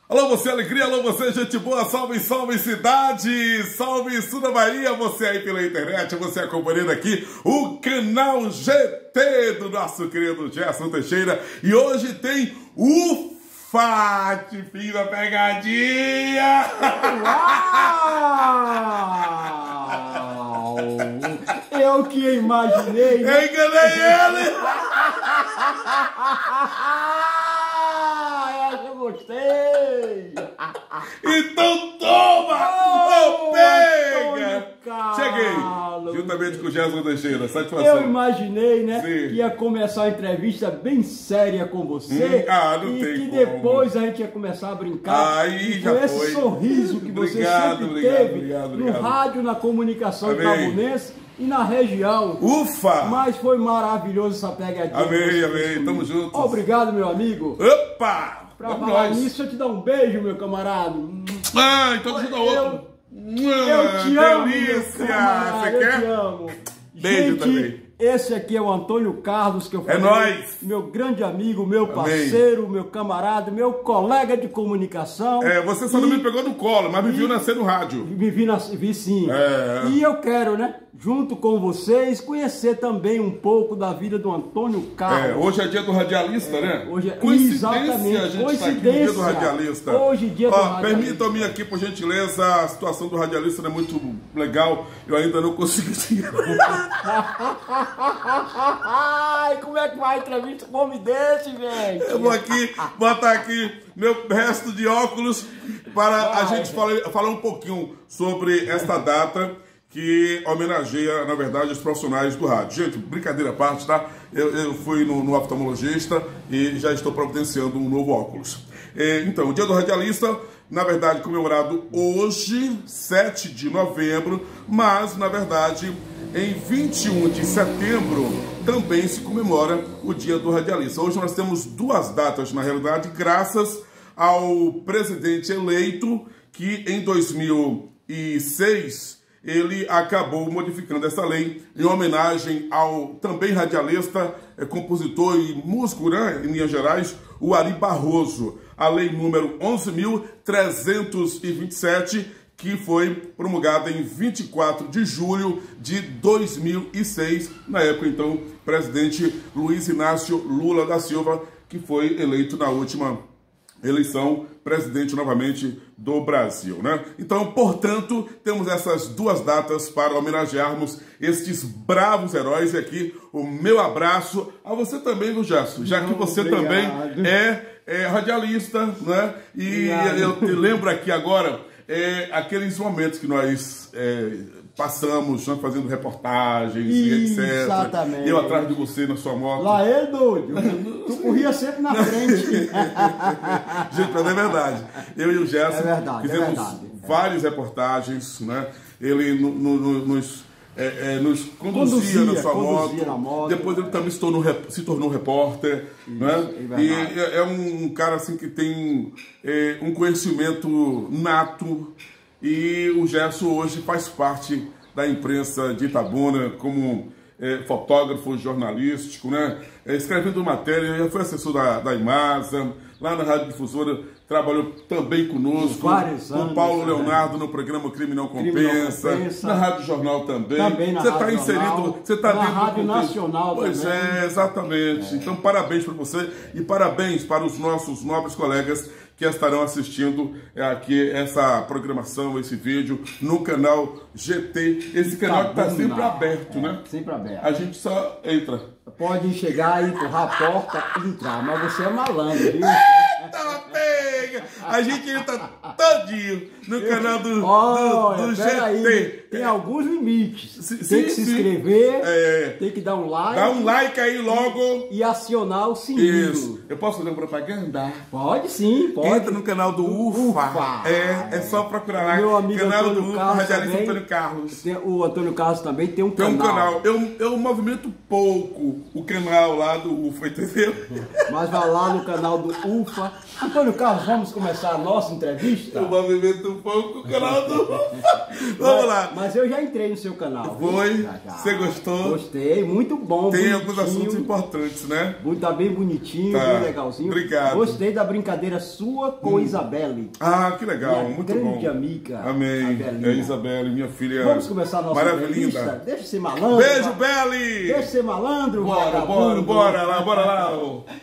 Alô você alegria, alô você gente boa, salve, salve cidade, salve sul da Bahia, você aí pela internet, você acompanhando aqui o canal GT do nosso querido Gerson Teixeira. E hoje tem o Fat Fim da Pegadinha! Uau! Eu que imaginei! Eu enganei ele! Eu gostei! Então toma! Oh, pega! Carlos. Cheguei! Juntamente com o Gerson Teixeira, satisfação. Eu imaginei, né, Sim. que ia começar uma entrevista bem séria com você. Não e tem que como. Depois a gente ia começar a brincar. Aí e já com esse foi. sorriso que você Obrigado, sempre obrigado, teve obrigado, no obrigado. rádio, na comunicação Amém. itabunense e na região. Ufa! Mas foi maravilhoso essa pegadinha. Amém, amém. Tamo juntos. Obrigado, meu amigo. Opa! Pra Vamos falar nós. nisso, eu te dar um beijo, meu camarada. Ah, então deixa eu dar outro. Eu te amo, meu Delícia! camarada, Você eu quer? te amo. Beijo Gente, também. esse aqui é o Antônio Carlos, que eu falei. nóis. Meu grande amigo, meu parceiro, meu camarada, meu colega de comunicação. Você só não me pegou no colo, mas me viu nascer no rádio. Vi sim. É. E eu quero, né, junto com vocês, conhecer também um pouco da vida do Antônio Carlos. Hoje é dia do radialista, né? Hoje é Coincidência, exatamente, a gente está aqui no dia do radialista. Hoje, dia do radialista. Permitam-me aqui, por gentileza, a situação do radialista não é muito legal. Eu ainda não consegui dinheiro. Ai, como é que vai a entrevista com um homem desse, gente? Eu vou aqui, botar aqui meu resto de óculos para a gente falar um pouquinho sobre esta data que homenageia, na verdade, os profissionais do rádio. Gente, brincadeira à parte, tá? Eu fui no oftalmologista e já estou providenciando um novo óculos. Então, o Dia do Radialista, na verdade, comemorado hoje, 7 de novembro, mas, na verdade, em 21 de setembro também se comemora o Dia do Radialista. Hoje nós temos duas datas, na realidade, graças ao presidente eleito que em 2006 ele acabou modificando essa lei em homenagem ao também radialista, compositor e músico, né, em Minas Gerais, o Ari Barroso. A lei número 11.327, que foi promulgada em 24 de julho de 2006, na época, então, presidente Luiz Inácio Lula da Silva, que foi eleito na última eleição, presidente novamente do Brasil, né? Então, portanto, temos essas duas datas para homenagearmos estes bravos heróis. E aqui o meu abraço a você também, do Gerson, já que você também é radialista, né? E eu te lembro aqui agora aqueles momentos que nós passamos, né, fazendo reportagens e etc. Exatamente. Eu atrás de você na sua moto. Lá é doido. Tu corria sempre na frente. Gente, mas é verdade. Eu e o Gerson fizemos várias reportagens, né? Ele nos conduzia na sua moto. Depois ele também se tornou repórter. Isso, né? E é um cara assim que tem um conhecimento nato. E o Gerson hoje faz parte da imprensa de Itabuna como fotógrafo jornalístico, né? Escrevendo matéria, já foi assessor da Imasa, lá na Rádio Difusora, trabalhou também conosco, com o Paulo Leonardo no programa Crime Não Compensa, na Rádio Jornal também. Você está inserido, você está dentro da Rádio Nacional também. Pois é, exatamente. Então, parabéns para você e parabéns para os nossos nobres colegas que estarão assistindo aqui essa programação, esse vídeo no canal GT. Esse canal que está sempre aberto, né? Sempre aberto. A gente só entra. Pode chegar e empurrar a porta e entrar, mas você é malandro, viu? Eita, pega! A gente entra todinho no canal do GT. Aí, tem alguns limites. Tem que se inscrever, tem que dar um like. Dá um like aí logo. E acionar o sininho. Isso. Eu posso fazer uma propaganda? Pode sim, pode. Entra no canal do UFA. É só procurar lá. Meu amigo canal Antônio do UFA, Carlos radialista também, Antônio Carlos. O Antônio Carlos também tem um canal. Tem um canal. Eu movimento pouco o canal lá do UFA, entendeu? Mas vai lá no canal do UFA. Antônio Carlos, vamos começar. começar a nossa entrevista? O movimento um pouco, canal do... Vamos lá. Mas eu já entrei no seu canal. Foi? Você gostou? Gostei, muito bom. Tem alguns assuntos importantes, né? Tá bem bonitinho, tá. Bem legalzinho. Obrigado. Gostei da brincadeira sua com Isabelle. Ah, que legal, minha muito bom. Grande amiga. Amém. É Isabelle, minha filha. Vamos começar a nossa entrevista? Deixa de ser malandro. Beijo, Beli! Deixa de ser malandro, bora lá.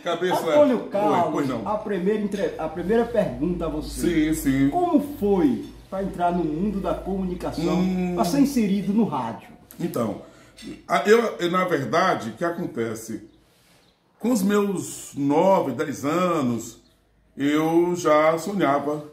Cabeça. Antônio Carlos, a primeira pergunta a você. Sim. Como foi para entrar no mundo da comunicação, para ser inserido no rádio? Então, eu na verdade, o que acontece? Com os meus 9, 10 anos, eu já sonhava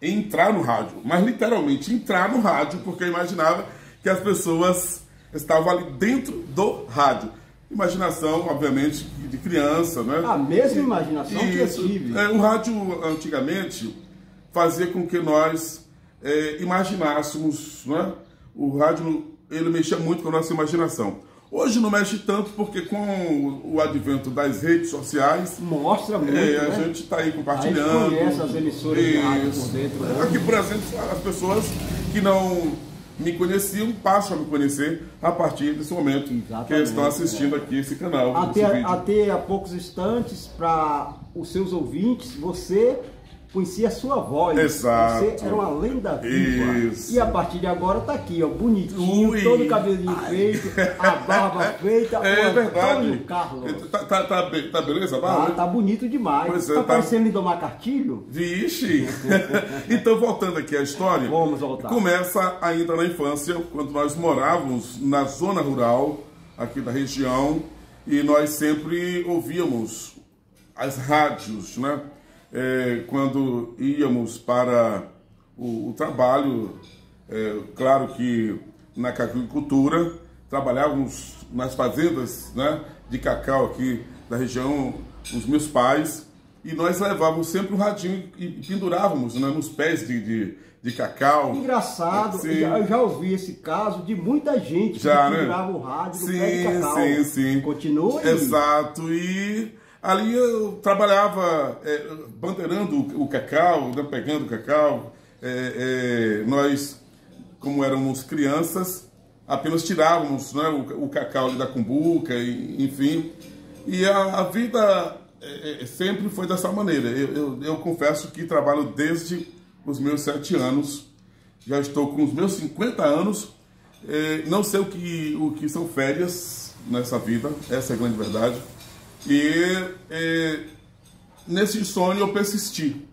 em entrar no rádio. Mas literalmente entrar no rádio, porque eu imaginava que as pessoas estavam ali dentro do rádio. Imaginação, obviamente, de criança, né? A mesma imaginação que eu tive. O rádio, antigamente, fazia com que nós imaginássemos, né? O rádio, ele mexia muito com a nossa imaginação. Hoje não mexe tanto, porque com o advento das redes sociais... Mostra muito, a gente está aí compartilhando. A gente conhece as emissoras de rádio por dentro. Né? Aqui, por exemplo, as pessoas que não me conheciam passam a me conhecer a partir desse momento. Exatamente, que estão assistindo aqui esse canal. Até há poucos instantes, para os seus ouvintes, você conhecia a sua voz. Exato. Você era uma lenda viva. Isso. E a partir de agora tá aqui, ó, bonitinho, todo o cabelinho feito, a barba feita. É verdade. Antônio Carlos. Tá beleza a barba? Tá bonito demais. Pois tá parecendo Lindomar Castilho? Vixe! Então, voltando aqui à história, vamos voltar. Começa ainda na infância, quando nós morávamos na zona rural, aqui da região, e nós sempre ouvíamos as rádios, né? Quando íamos para o trabalho, claro que na cacauicultura, trabalhávamos nas fazendas, né, de cacau aqui da região, os meus pais, e nós levávamos sempre um radinho e pendurávamos, né, nos pés de cacau. Engraçado, eu já ouvi esse caso de muita gente que pendurava o rádio no pé de cacau. Sim. Continua aí. Exato, e ali eu trabalhava bandeirando o cacau, né, pegando o cacau. Nós, como éramos crianças, apenas tirávamos, né, o cacau ali da cumbuca, enfim. E a vida sempre foi dessa maneira. Eu confesso que trabalho desde os meus 7 anos. Já estou com os meus 50 anos. Não sei o que são férias nessa vida, essa é a grande verdade. E nesse sonho eu persisti,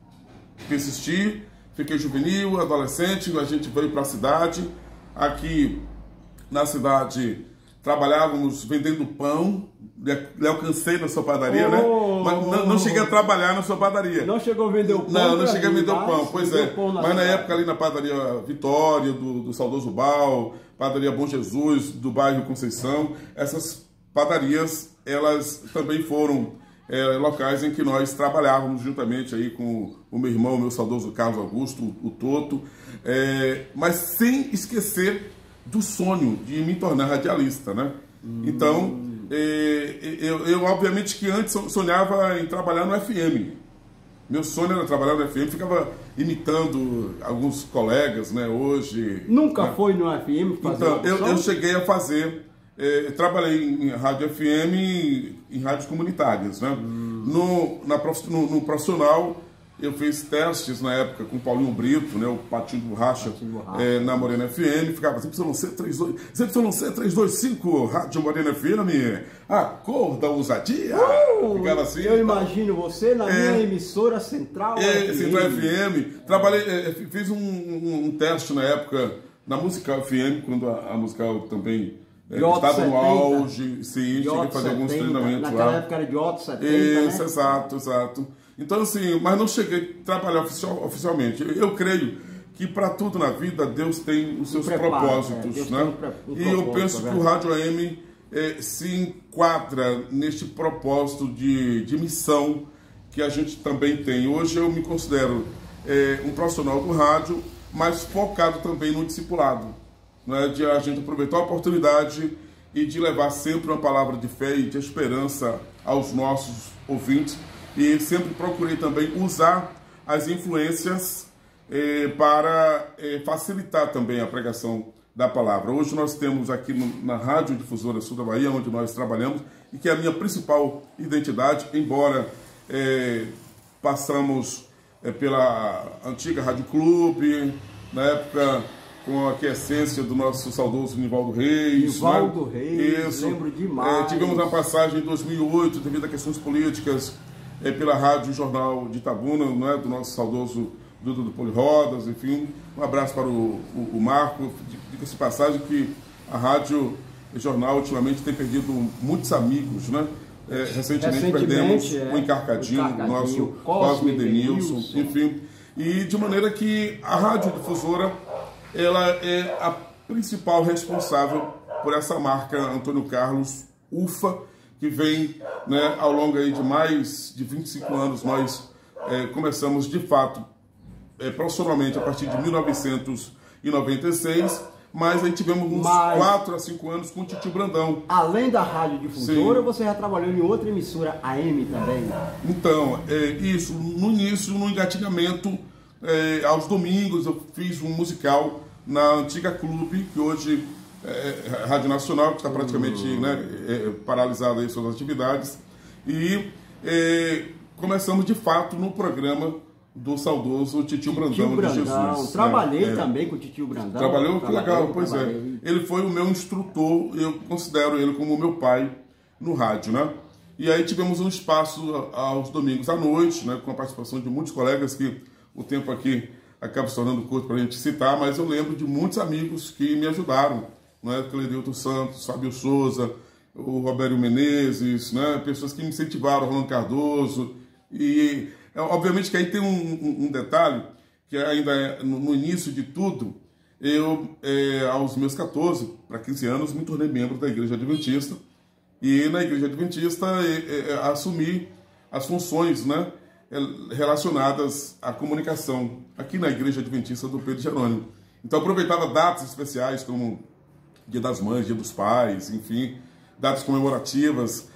fiquei juvenil, adolescente, a gente veio para a cidade. Aqui na cidade trabalhávamos vendendo pão, lhe alcancei na sua padaria, né? Mas não cheguei a trabalhar na sua padaria. Não chegou a vender o pão? Não cheguei a vender o pão, pois é. Mas na época ali na padaria Vitória, do saudoso Bal, padaria Bom Jesus, do bairro Conceição, essas padarias, elas também foram locais em que nós trabalhávamos juntamente aí com o meu irmão, o meu saudoso Carlos Augusto, o Toto, mas sem esquecer do sonho de me tornar radialista, né? Então, eu obviamente que antes sonhava em trabalhar no FM. Meu sonho era trabalhar no FM, ficava imitando alguns colegas, né? Hoje... Nunca foi no FM fazer Então, eu cheguei a fazer... trabalhei em rádio FM, em rádios comunitárias, né? No profissional, eu fiz testes na época com o Paulinho Brito, né? O Patinho de Borracha, na Morena FM, ficava ZYC325, Rádio Morena FM, a cor da ousadia. Ficava assim. Eu imagino você na minha emissora Central FM. Central FM. Trabalhei, fiz um teste na época na Musical FM, quando a Musical também... estava no auge, sim, cheguei a fazer alguns treinamentos lá. Naquela época era de Otto 70, Isso, né? exato. Então, assim, mas não cheguei a trabalhar oficialmente. Eu creio que para tudo na vida Deus tem os seus propósitos, né? E eu penso que o Rádio AM se enquadra neste propósito de missão que a gente também tem. Hoje eu me considero um profissional do rádio, mas focado também no discipulado. Né, de a gente aproveitar a oportunidade e de levar sempre uma palavra de fé e de esperança aos nossos ouvintes. E sempre procurei também usar as influências para facilitar também a pregação da palavra. Hoje nós temos aqui na Rádio Difusora Sul da Bahia, onde nós trabalhamos, e que é a minha principal identidade, embora passamos pela antiga Rádio Clube, na época com a aquiescência do nosso saudoso Nivaldo Reis. Nivaldo Reis, lembro demais. Tivemos uma passagem em 2008, devido a questões políticas, pela Rádio Jornal de Itabuna, do nosso saudoso Duda do Polirodas, enfim. Um abraço para o Marco. Diga-se passagem que a Rádio Jornal ultimamente tem perdido muitos amigos, né? Recentemente perdemos o Encarcadinho, o nosso Cosme Denilson, enfim. E de maneira que a Rádio Difusora, ela é a principal responsável por essa marca Antônio Carlos UFA, que vem, né, ao longo aí de mais de 25 anos. Nós começamos de fato profissionalmente a partir de 1996, mas aí tivemos uns 4 a 5 anos com o Titio Brandão. Além da Rádio Difusora, você já trabalhou em outra emissora AM também? Então, isso, no início, no engatilhamento, aos domingos eu fiz um musical na antiga Clube, que hoje é Rádio Nacional, que está praticamente paralisada em suas atividades, e começamos de fato no programa do saudoso Titio Brandão de Jesus. Trabalhei também com o Titio Brandão. Trabalhou? Que legal, pois é. Ele foi o meu instrutor, eu considero ele como o meu pai no rádio, né? E aí tivemos um espaço aos domingos à noite, né, com a participação de muitos colegas, que o tempo aqui acaba se tornando curto para a gente citar, mas eu lembro de muitos amigos que me ajudaram, né? Cleideuto Santos, Fábio Souza, o Roberto Menezes, né? Pessoas que me incentivaram, Rolando Cardoso. E obviamente que aí tem um detalhe, que ainda no início de tudo, eu, aos meus 14 para 15 anos, me tornei membro da Igreja Adventista, e na Igreja Adventista assumi as funções, né, relacionadas à comunicação aqui na Igreja Adventista do Pedro Jerônimo. Então aproveitava datas especiais como Dia das Mães, Dia dos Pais, enfim, datas comemorativas,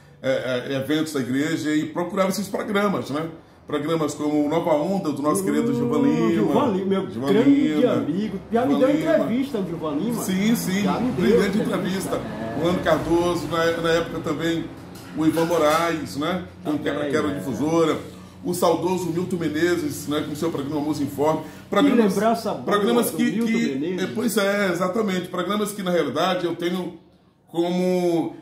eventos da igreja, e procurava esses programas, né? Programas como Nova Onda, do nosso querido Gilvan Lima. Meu grande amigo. Já me deu entrevista, o Gilvan Lima. Sim, brilhante entrevista. O Rolando Cardoso, na época também o Ivan Moraes, né? Que era difusora. O saudoso Milton Menezes, né, com o seu programa Música Informe. Programas que pois é, exatamente. Programas que, na realidade, eu tenho como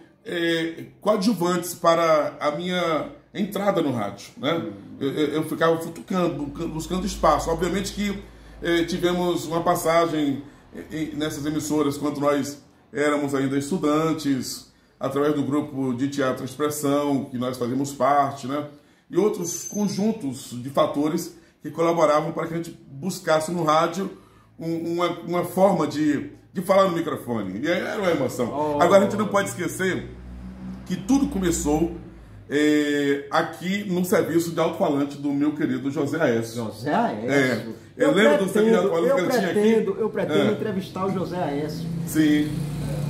coadjuvantes para a minha entrada no rádio, né? Eu ficava futucando, buscando espaço. Obviamente que tivemos uma passagem nessas emissoras quando nós éramos ainda estudantes, através do grupo de Teatro Expressão, que nós fazíamos parte, né? E outros conjuntos de fatores que colaboravam para que a gente buscasse no rádio uma forma de falar no microfone. E aí era uma emoção. Agora, a gente não pode esquecer que tudo começou aqui no serviço de alto-falante do meu querido José Aécio. José Aécio? Eu lembro do serviço de alto-falante que ele tinha aqui. Eu pretendo entrevistar o José Aécio. Sim,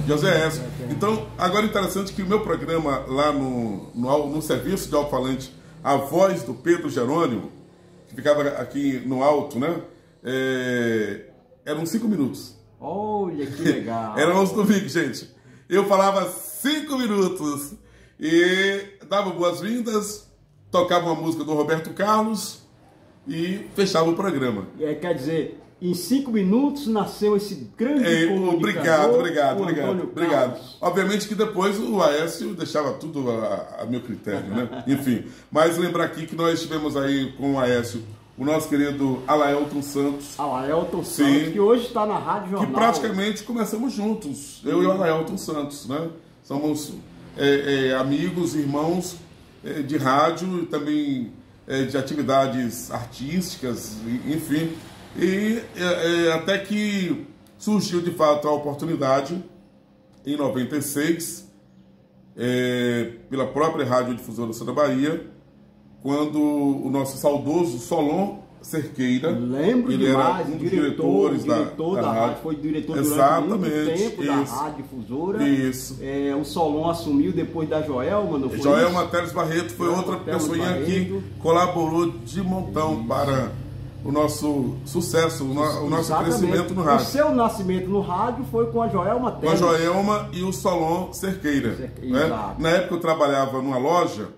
José Aécio. Então, agora é interessante que o meu programa lá no serviço de alto-falante, A Voz do Pedro Jerônimo, que ficava aqui no alto, né? Eram 5 minutos. Olha que legal. Eram os domingos, gente. Eu falava 5 minutos e dava boas-vindas, tocava uma música do Roberto Carlos e fechava o programa. Quer dizer, em 5 minutos nasceu esse grande Obrigado. Obviamente que depois o Aécio deixava tudo a meu critério, né? Enfim, mas lembrar aqui que nós estivemos aí com o Aécio, o nosso querido Alaelton Santos. Alaelton Santos, que hoje está na Rádio Jornal. Que praticamente começamos juntos, eu e o Alaelton Santos, né? Somos amigos, irmãos de rádio, também de atividades artísticas, enfim. E até que surgiu de fato a oportunidade, em 96, pela própria Rádio Difusora Sul da Bahia, quando o nosso saudoso Solon Cerqueira, ele era um dos diretores da rádio, foi diretor durante muito tempo da Rádio Difusora. Isso. O Solon assumiu depois da Joelma, Joelma Teles Barreto foi outra pessoinha que colaborou de montão para o nosso sucesso, o nosso crescimento no rádio. O seu nascimento no rádio foi com a Joelma Teles. Com a Joelma e o Solon Cerqueira. Né? Na época eu trabalhava numa loja,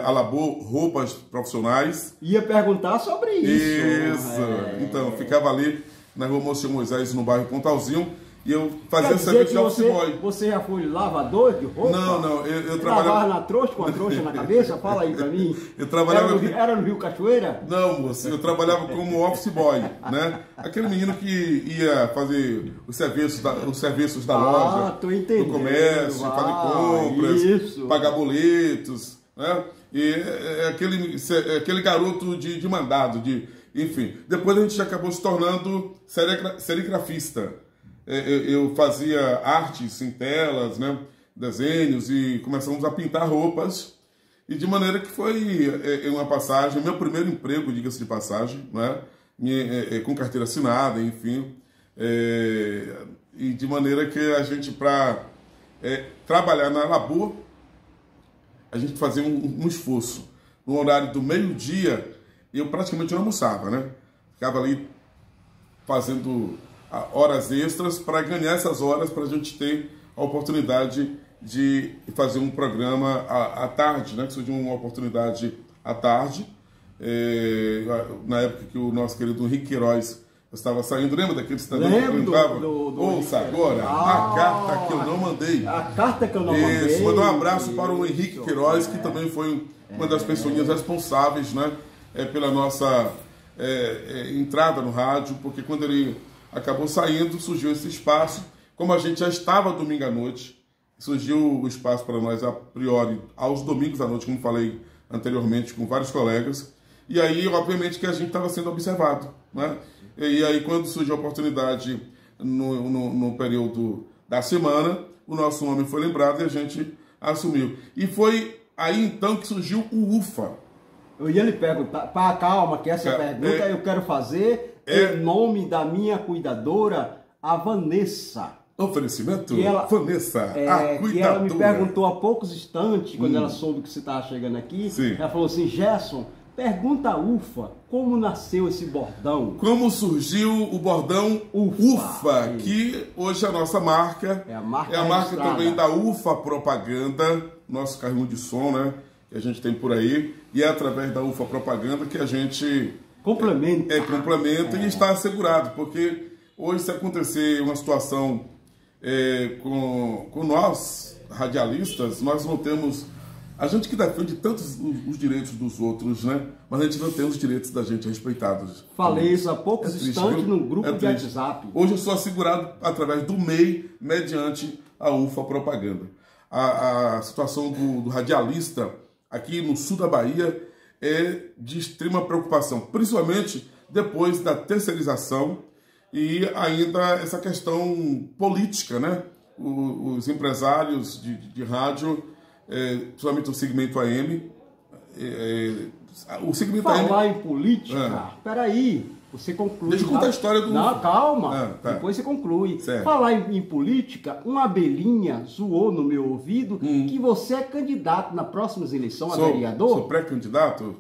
Alabô Roupas Profissionais. Ia perguntar sobre isso. Isso. Então, ficava ali na rua Moacir Moisés, no bairro Pontalzinho. E eu fazia serviço de office boy. Você já foi lavador de roupa? Não, eu trabalhava... Lavava na trouxa, com a trouxa na cabeça? Fala aí pra mim. Eu trabalhava... Era no Rio Cachoeira? Não, moço, eu trabalhava como office boy, né? Aquele menino que ia fazer os serviços da loja, tô entendendo, do comércio, fazer compras, isso. pagar boletos, né? E aquele garoto de mandado, enfim. Depois a gente acabou se tornando serigrafista. Eu fazia artes em telas, né, desenhos, e começamos a pintar roupas, e de maneira que foi uma passagem, meu primeiro emprego, diga-se de passagem, né, com carteira assinada, enfim, e de maneira que a gente, para trabalhar na Alabô, a gente fazia um esforço. No horário do meio-dia, eu praticamente não almoçava, né, ficava ali fazendo horas extras para ganhar essas horas para a gente ter a oportunidade de fazer um programa à tarde, né? Que surgiu uma oportunidade à tarde, na época que o nosso querido Henrique Queiroz estava saindo. Lembra daquele cidadão que entrava? Ouça agora, a carta que eu não mandei. A carta que eu não mandei. Isso, mandar um abraço para o Henrique Queiroz, que também foi uma das pessoas responsáveis, né? Pela nossa entrada no rádio, porque quando ele acabou saindo, surgiu esse espaço. Como a gente já estava domingo à noite, surgiu o espaço para nós, a priori, aos domingos à noite, como falei anteriormente, com vários colegas. E aí, obviamente, que a gente estava sendo observado, né? E aí, quando surgiu a oportunidade no período da semana, o nosso nome foi lembrado e a gente assumiu. E foi aí, então, que surgiu o UFA. Eu ia lhe perguntar, calma, que essa pergunta eu quero fazer em nome da minha cuidadora, a Vanessa. Oferecimento? Vanessa, a cuidadora. Que ela me perguntou há poucos instantes, quando ela soube que você estava chegando aqui, ela falou assim, Gerson, pergunta a UFA, como nasceu esse bordão? Como surgiu o bordão UFA, que hoje é a nossa marca. É a marca também da UFA Propaganda, nosso carrinho de som, né? Que a gente tem por aí. E é através da UFA Propaganda que a gente complementa e está assegurado. Porque hoje, se acontecer uma situação com nós, radialistas, nós não temos... A gente que defende tantos os direitos dos outros, né? Mas a gente não tem os direitos da gente respeitados. Falei isso há poucos instantes no grupo de WhatsApp. Hoje eu sou assegurado através do MEI, mediante a UFA Propaganda. A situação do radialista aqui no sul da Bahia é de extrema preocupação, principalmente depois da terceirização e ainda essa questão política, né? Os empresários de rádio, principalmente o segmento AM, o segmento Falar AM... em política, peraí, você conclui. Deixa eu contar a história do... Não, calma, depois você conclui. Certo. Falar em política, uma abelhinha zoou no meu ouvido que você é candidato nas próximas eleições a vereador. Sou pré-candidato.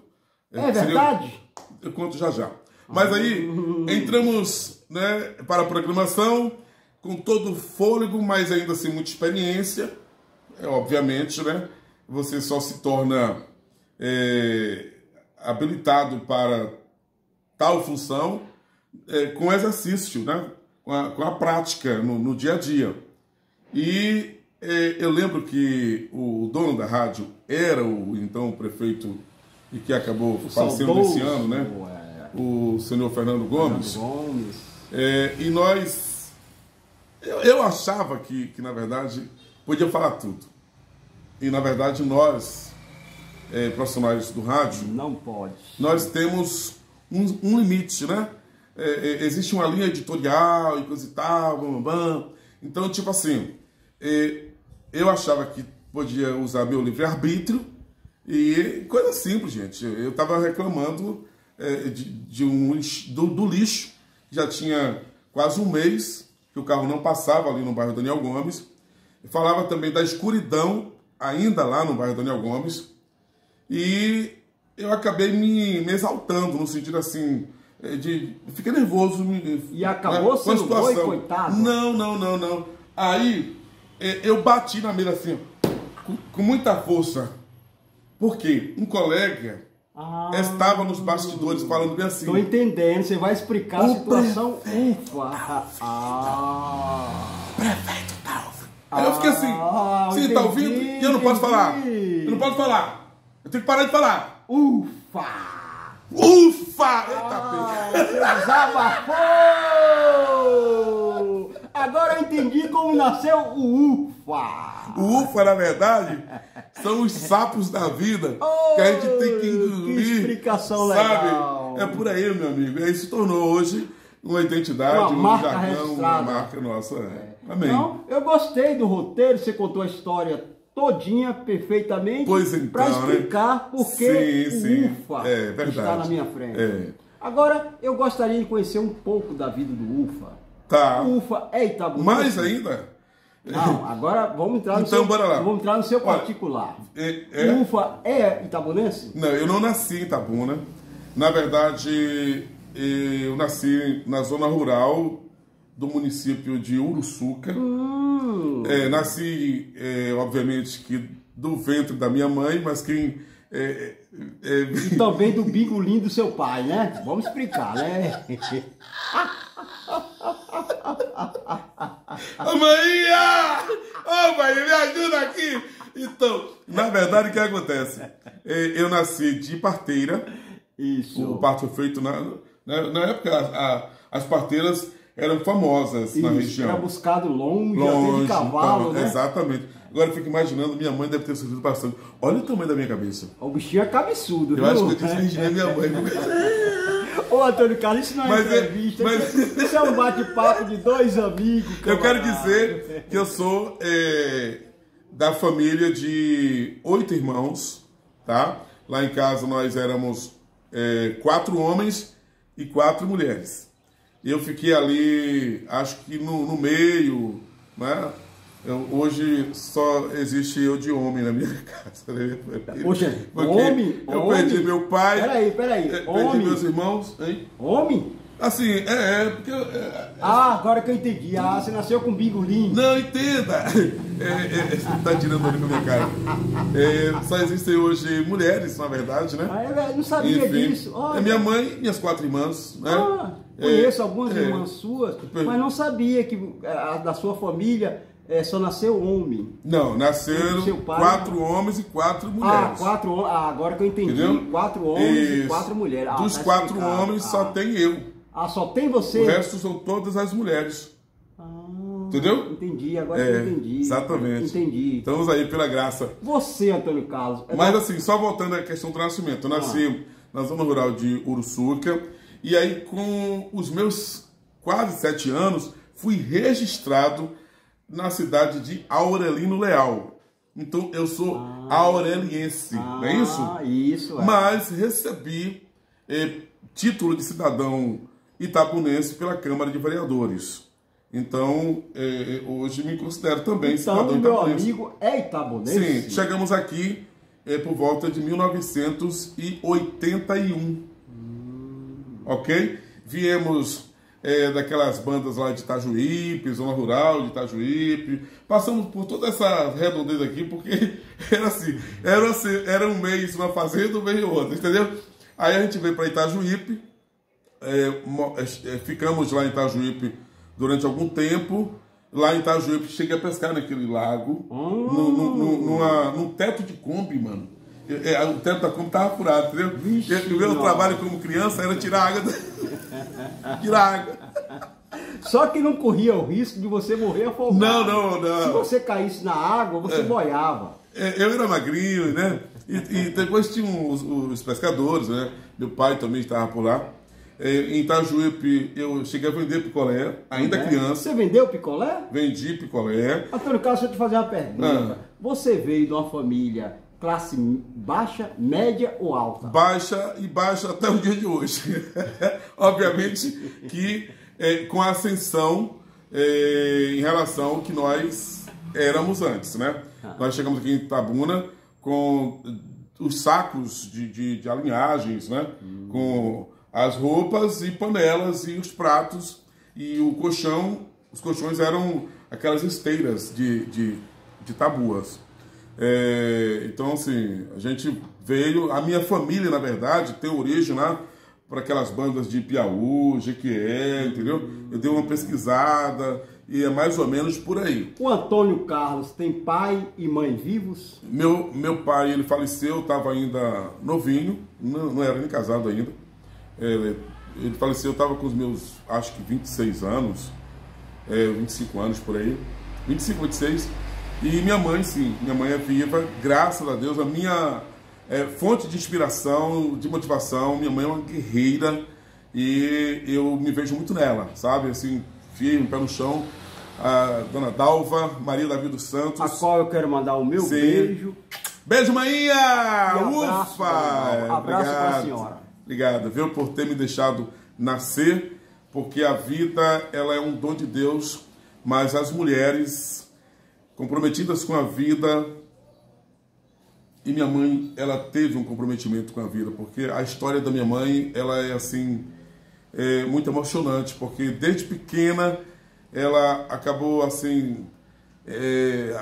É verdade? Eu conto já. Mas aí, entramos, né, para a programação, com todo o fôlego, mas ainda sem muita experiência. Obviamente, né, você só se torna habilitado para tal função com exercício, né, com a prática no dia a dia. E eu lembro que o dono da rádio era o então prefeito, e que acabou falecendo nesse ano, né, o senhor Fernando Gomes. E nós... Eu achava que, na verdade, podia falar tudo. E, na verdade, nós, profissionais do rádio... Não pode. Nós temos um limite, né? Existe uma linha editorial e coisa e tal, Então, tipo assim, eu achava que podia usar meu livre-arbítrio e coisa simples, gente. Eu estava reclamando do lixo, que já tinha quase um mês que o carro não passava ali no bairro Daniel Gomes. Eu falava também da escuridão, ainda lá no bairro Daniel Gomes. E eu acabei me exaltando, no sentido assim, fiquei nervoso. E acabou sendo boicotado? Não. Aí eu bati na mesa assim, com muita força. Por quê? Um colega estava nos bastidores falando bem assim. Tô entendendo, você vai explicar a situação. Prefeito tá ouvindo. Aí eu fiquei assim, sim, tá ouvindo? E eu não posso falar. Eu não posso falar. Eu tenho que parar de falar. Ufa! Eita, você desabafou! Agora eu entendi como nasceu o UFA. O UFA, na verdade, são os sapos da vida que a gente tem que engolir. Que explicação legal. É por aí, meu amigo. Aí se tornou hoje uma identidade, uma marca registrada. Uma marca nossa. Amém. Então, eu gostei do roteiro, você contou a história todinha, perfeitamente, então, para explicar por que o UFA está na minha frente. Agora, eu gostaria de conhecer um pouco da vida do UFA. Tá. O UFA é itabunense? Mais ainda? Não, agora vamos entrar no vamos entrar no seu particular. O UFA é itabunense? Não, eu não nasci em Itabuna. Na verdade, eu nasci na zona rural do município de Uruçuca. Nasci, obviamente, que do ventre da minha mãe, mas quem... E também do bingolim do seu pai, né? Vamos explicar, né? Maria! Maria, me ajuda aqui! Então, na verdade, o que acontece? Eu nasci de parteira. Isso. O parto foi feito na época, as parteiras eram famosas na região. Era buscado longe até de cavalo, né? Exatamente. Agora eu fico imaginando, minha mãe deve ter sofrido bastante. Olha o tamanho da minha cabeça. O bichinho é cabeçudo, viu? Eu acho que eu disse minha mãe. Ô, Antônio Carlos, isso não é entrevista. Isso é um bate-papo de dois amigos. Eu quero dizer que eu sou da família de 8 irmãos, tá? Lá em casa nós éramos 4 homens e 4 mulheres. Eu fiquei ali, acho que no meio, né? Hoje só existe eu de homem na minha casa. Né? Poxa, homem? Eu perdi meu pai. Peraí. Perdi meus irmãos. Hein? Homem? Assim, porque... agora que eu entendi. Você nasceu com bingolim. Não, entenda. Você tá tirando ali com a minha cara. Só existem hoje mulheres, na verdade, né? Eu não sabia disso. Minha mãe e minhas 4 irmãs, né? Conheço algumas irmãs suas, mas não sabia que da sua família... só nasceu homem. Não, nasceram 4 homens e 4 mulheres. 4 homens. Agora que eu entendi. Entendeu? 4 homens e 4 mulheres. Dos 4 homens só tem eu. Só tem você? O resto são todas as mulheres. Entendeu? Entendi, agora eu entendi. Exatamente. Entendi. Estamos aí pela graça. Você, Antônio Carlos. Mas assim, só voltando à questão do nascimento. Eu nasci na zona rural de Uruçuca. E aí, com os meus quase 7 anos, fui registrado na cidade de Aurelino Leal. Então eu sou aureliense, não é isso? Isso. Mas recebi título de cidadão itabunense pela Câmara de Vereadores. Então hoje me considero também cidadão itabunense. Meu amigo é itabunense? Sim, chegamos aqui por volta de 1981. Ok? Viemos daquelas bandas lá de Itajuípe, zona rural de Itajuípe. Passamos por toda essa redondeza aqui, porque era um mês uma fazenda, um mês outra, entendeu? Aí a gente veio para Itajuípe, ficamos lá em Itajuípe durante algum tempo. Lá em Itajuípe, cheguei a pescar naquele lago, num teto de Kombi, mano. O teto da Kombi estava furado, entendeu? O meu trabalho como criança era tirar água. Tirar água. Só que não corria o risco de você morrer afogado. Não. Se você caísse na água, você boiava. Eu era magrinho, né? E depois tinha os pescadores, né? Meu pai também estava por lá. Em Itajuípe, eu cheguei a vender picolé, ainda criança. Você vendeu picolé? Vendi picolé. Antônio Carlos, deixa eu te fazer uma pergunta. Você veio de uma família classe baixa, média ou alta? Baixa até o dia de hoje. Obviamente que com a ascensão em relação ao que nós éramos antes, né? Nós chegamos aqui em Itabuna com os sacos de alinhagens, né? Com as roupas e panelas e os pratos e o colchão. Os colchões eram aquelas esteiras de tabuas. Então, assim, a gente veio... A minha família, na verdade, tem origem lá para aquelas bandas de Piauí, Jequié, entendeu? Eu dei uma pesquisada e é mais ou menos por aí. O Antônio Carlos tem pai e mãe vivos? Meu pai, ele faleceu, estava ainda novinho, não era nem casado ainda. Ele faleceu, eu estava com os meus, acho que 26 anos, 25 anos por aí, 25, 26. E minha mãe, sim, minha mãe é viva, graças a Deus, a minha fonte de inspiração, de motivação, minha mãe é uma guerreira e eu me vejo muito nela, sabe, assim, firme, pé no chão. A dona Dalva, Maria Davi dos Santos, a qual eu quero mandar o meu beijo. Beijo, maninha! Ufa! Abraço para a senhora. Obrigado, viu, por ter me deixado nascer, porque a vida, ela é um dom de Deus, mas as mulheres comprometidas com a vida, e minha mãe, ela teve um comprometimento com a vida, porque a história da minha mãe, ela é assim, muito emocionante, porque desde pequena ela acabou assim,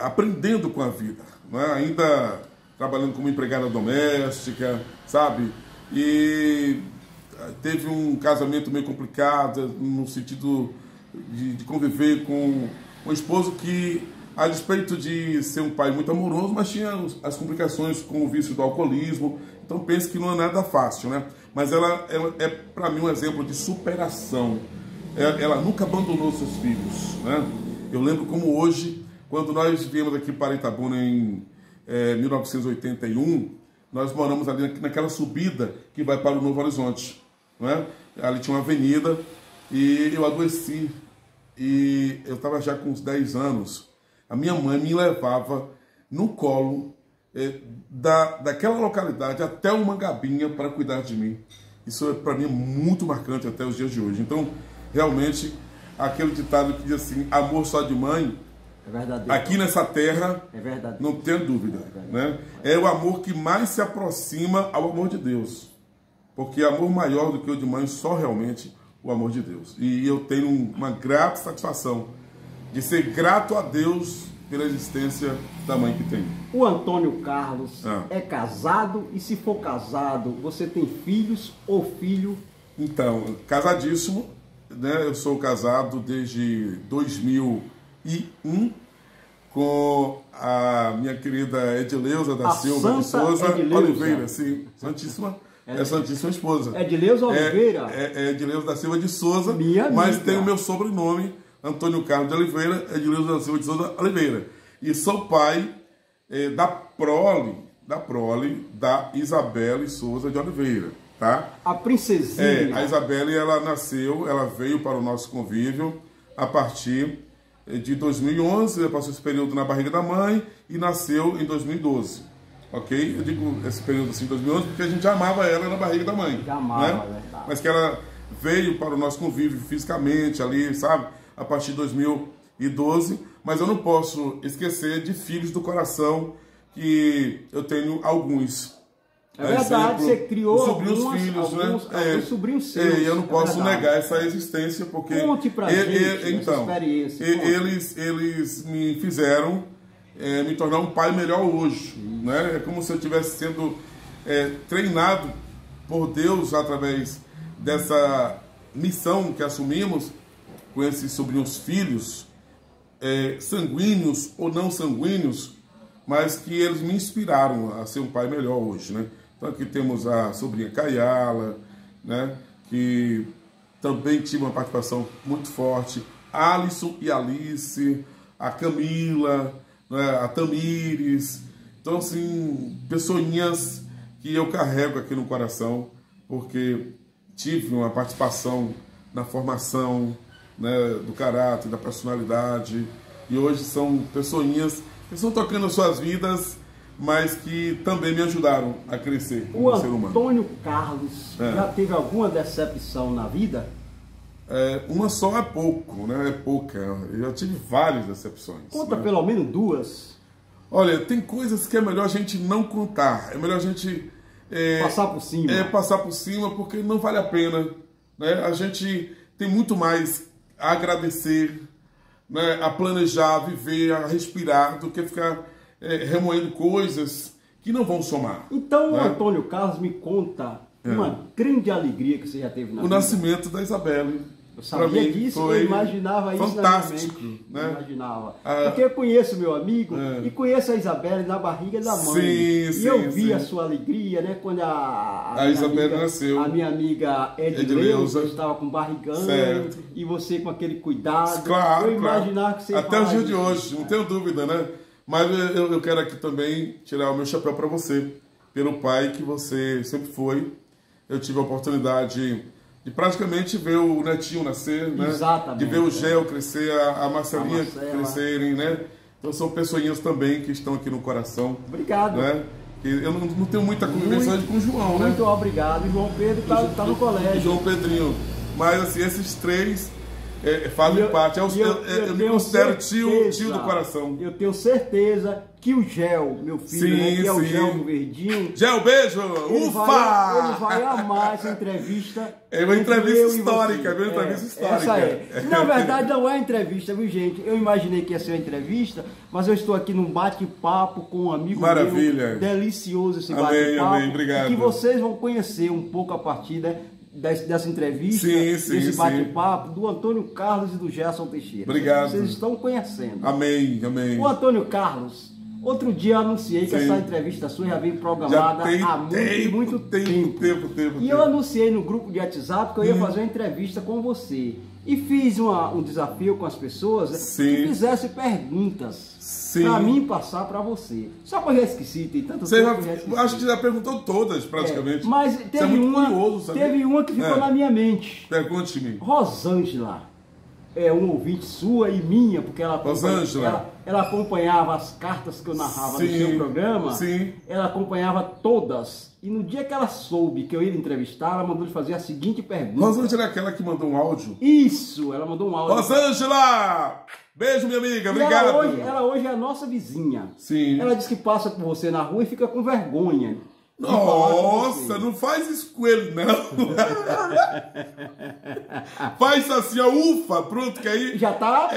aprendendo com a vida, né? Ainda trabalhando como empregada doméstica, sabe? E teve um casamento meio complicado, no sentido de conviver com um esposo que, a despeito de ser um pai muito amoroso, mas tinha as complicações com o vício do alcoolismo. Então penso que não é nada fácil, né? Mas ela é para mim um exemplo de superação. Ela nunca abandonou seus filhos, né? Eu lembro como hoje, quando nós viemos aqui para Itabuna em 1981, nós moramos ali naquela subida que vai para o Novo Horizonte, né? Ali tinha uma avenida e eu adoeci e eu estava já com uns 10 anos. A minha mãe me levava no colo daquela localidade até o Mangabinha para cuidar de mim. Isso para mim é muito marcante até os dias de hoje. Então, realmente, aquele ditado que diz assim, amor só de mãe, é verdadeiro. Aqui nessa terra, é verdadeiro. Não tenho dúvida. Né? É o amor que mais se aproxima ao amor de Deus. Porque amor maior do que o de mãe, só realmente o amor de Deus. E eu tenho uma grata satisfação de ser grato a Deus pela existência da mãe que tem. O Antônio Carlos é casado e, se for casado, você tem filhos ou filho? Então, casadíssimo, né? Eu sou casado desde 2001 com a minha querida Edileuza da Silva de Souza Oliveira, sim, Santíssima. É Santíssima Esposa. Edileuza Oliveira? É Edileuza da Silva de Souza, minha mas amiga. Tem o meu sobrenome, Antônio Carlos de Oliveira, Edileuza da Silva de Souza Oliveira. E sou pai da prole da Isabelle Souza de Oliveira, tá? A princesinha. A Isabelle, ela nasceu, ela veio para o nosso convívio a partir de 2011, ela passou esse período na barriga da mãe e nasceu em 2012. Ok? Eu digo esse período assim, 2011, porque a gente já amava ela na barriga da mãe. Já amava, né? Mas que ela veio para o nosso convívio fisicamente ali, sabe? A partir de 2012. Mas eu não posso esquecer de filhos do coração, que eu tenho alguns. É verdade, você criou sobrinhos filhos, alguns sobrinhos seus. E eu não posso negar essa existência, porque... Conte pra gente então, essa experiência. Eles me fizeram me tornar um pai melhor hoje. Né? É como se eu estivesse sendo treinado por Deus através dessa missão que assumimos com esses sobrinhos filhos, sanguíneos ou não sanguíneos, mas que eles me inspiraram a ser um pai melhor hoje. Né? Então aqui temos a sobrinha Caiala, né? Que também tive uma participação muito forte, Alisson e Alice, a Camila, né? A Tamires. Então, assim, pessoinhas que eu carrego aqui no coração, porque tive uma participação na formação, né, do caráter, da personalidade, e hoje são pessoinhas que estão tocando as suas vidas, mas que também me ajudaram a crescer como ser humano. O Antônio Carlos já teve alguma decepção na vida? Uma só é pouco, né? É pouca. Eu já tive várias decepções. Conta pelo menos duas. Olha, tem coisas que é melhor a gente não contar. É melhor a gente passar por cima. Passar por cima, porque não vale a pena. Né? A gente tem muito mais a agradecer, né? A planejar, a viver, a respirar, do que ficar remoendo coisas que não vão somar. Então, né? Antônio Carlos, me conta uma grande alegria que você já teve na vida. O nascimento da Isabelle. Eu sabia disso, eu imaginava isso fantástico, na minha mente. né? Eu imaginava. Porque eu conheço meu amigo e conheço a Isabelle na barriga da mãe. E eu vi a sua alegria, né? Quando a Isabelle nasceu. A minha amiga Edileuza estava com barrigão e você com aquele cuidado. Claro, eu imaginava que você ia até o dia de hoje, não tenho dúvida, né? Mas eu quero aqui também tirar o meu chapéu para você, pelo pai que você sempre foi. Eu tive a oportunidade de praticamente ver o netinho nascer, né? Exatamente. De ver o Gel crescer, a Marcelinha crescerem, né? Então são pessoinhas também que estão aqui no coração. Obrigado. Né? Eu não tenho muita convivência com o João, né? Muito obrigado. E João Pedro está no colégio. João Pedrinho. Mas assim, esses três fazem parte. Eu me considero tio do coração. Eu tenho certeza que o Gel, meu filho, né, que é o Gel do Verdinho. Gel, beijo! Ufa! Ele vai amar essa entrevista. É uma entrevista histórica, viu? Entrevista histórica. Essa Na verdade, não é entrevista, viu, gente? Eu imaginei que ia ser uma entrevista, mas eu estou aqui num bate-papo com um amigo meu. Delicioso esse bate-papo. Amém, obrigado. Que vocês vão conhecer um pouco a partir, né, dessa entrevista, desse bate-papo do Antônio Carlos e do Gerson Teixeira. Obrigado. Vocês estão conhecendo. Amém, amém. O Antônio Carlos, outro dia eu anunciei que essa entrevista sua já vem programada há muito tempo. E eu anunciei no grupo de WhatsApp que eu ia fazer uma entrevista com você. E fiz um desafio com as pessoas que fizessem perguntas para mim passar para você. Só que eu já esqueci, tem tanto tempo que eu já esqueci. Acho que já perguntou todas, praticamente. Mas teve uma que ficou na minha mente. Pergunte-me. Rosângela é um ouvinte sua e minha, porque ela acompanhava as cartas que eu narrava no seu programa. Sim. Ela acompanhava todas. E no dia que ela soube que eu ia entrevistar, ela mandou fazer a seguinte pergunta. Rosângela é aquela que mandou um áudio? Isso, ela mandou um áudio. Rosângela! Beijo, minha amiga, obrigado. Ela hoje é a nossa vizinha. Sim. Ela disse que passa por você na rua e fica com vergonha. Nossa, não faz isso com ele, não. Faz assim, ó, ufa, pronto, que aí... Já tá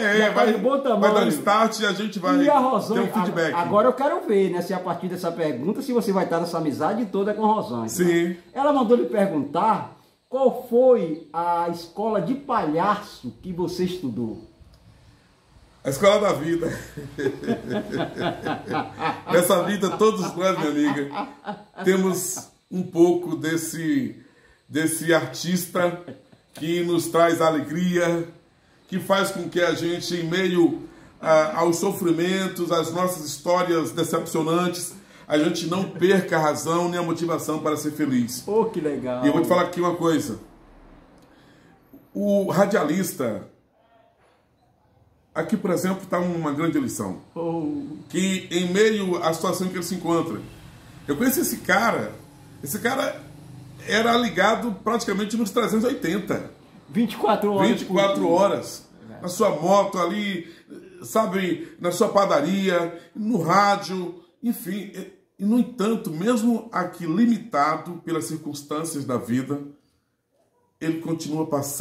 de bom tamanho. Vai dar um start e a gente vai ter um feedback. Agora eu quero ver, né, se a partir dessa pergunta, se você vai estar nessa amizade toda com a Rosângela. Sim. Ela mandou lhe perguntar qual foi a escola de palhaço que você estudou. A escola da vida. Nessa vida, todos nós, minha amiga, temos um pouco desse artista que nos traz alegria, que faz com que a gente, em meio aos sofrimentos, às nossas histórias decepcionantes, a gente não perca a razão nem a motivação para ser feliz. Oh, que legal. E eu vou te falar aqui uma coisa. O radialista... Aqui, por exemplo, está uma grande lição. Que em meio à situação em que ele se encontra. Eu conheci esse cara. Esse cara era ligado praticamente nos 380. 24 horas. 24 horas. Na sua moto ali, sabe, na sua padaria, no rádio, enfim. E, no entanto, mesmo aqui limitado pelas circunstâncias da vida, ele continua passando